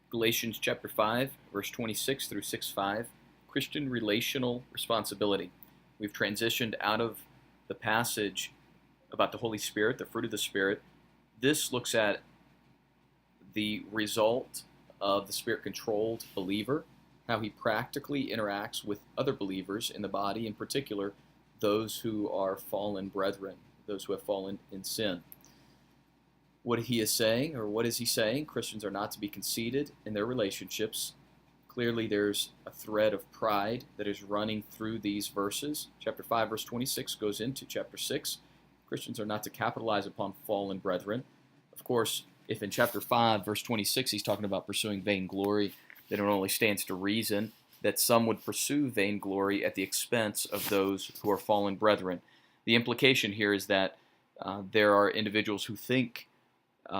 Galatians chapter 5, verse 26 through 6:5, Christian relational responsibility. We've transitioned out of the passage about the Holy Spirit, the fruit of the Spirit. This looks at the result of the Spirit-controlled believer, how he practically interacts with other believers in the body, in particular, those who are fallen brethren, those who have fallen in sin. What he is saying, or what is he saying? Christians are not to be conceited in their relationships. Clearly, there's a thread of pride that is running through these verses. Chapter 5, verse 26 goes into chapter 6. Christians are not to capitalize upon fallen brethren. Of course, if in chapter 5, verse 26, he's talking about pursuing vainglory, then it only stands to reason that some would pursue vainglory at the expense of those who are fallen brethren. The implication here is that there are individuals who think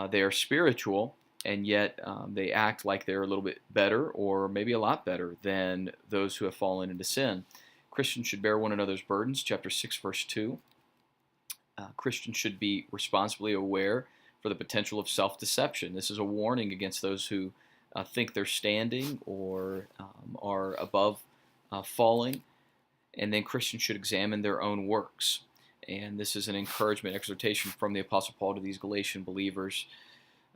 they are spiritual, and yet they act like they're a little bit better, or maybe a lot better, than those who have fallen into sin. Christians should bear one another's burdens, chapter 6, verse 2. Christians should be responsibly aware for the potential of self-deception. This is a warning against those who think they're standing or are above falling. And then Christians should examine their own works. And this is an encouragement, exhortation from the Apostle Paul to these Galatian believers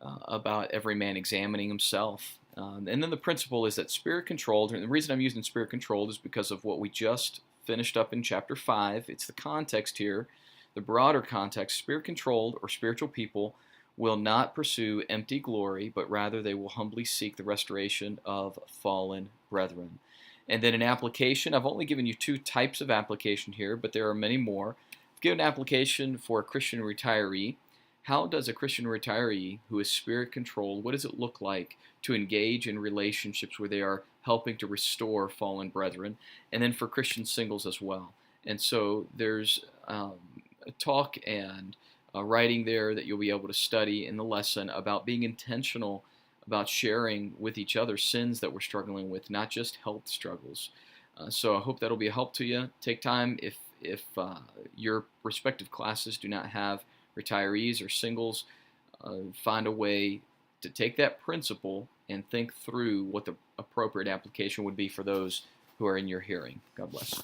about every man examining himself. And then the principle is that spirit-controlled, and the reason I'm using spirit-controlled is because of what we just finished up in chapter 5. It's the context here, the broader context. Spirit-controlled or spiritual people will not pursue empty glory, but rather they will humbly seek the restoration of fallen brethren. And then an application, I've only given you two types of application here, but there are many more. I've given an application for a Christian retiree. How does a Christian retiree who is spirit-controlled, what does it look like to engage in relationships where they are helping to restore fallen brethren? And then for Christian singles as well. And so there's a talk and writing there that you'll be able to study in the lesson about being intentional about sharing with each other sins that we're struggling with, not just health struggles. So I hope that'll be a help to you. Take time if your respective classes do not have retirees or singles, find a way to take that principle and think through what the appropriate application would be for those who are in your hearing. God bless.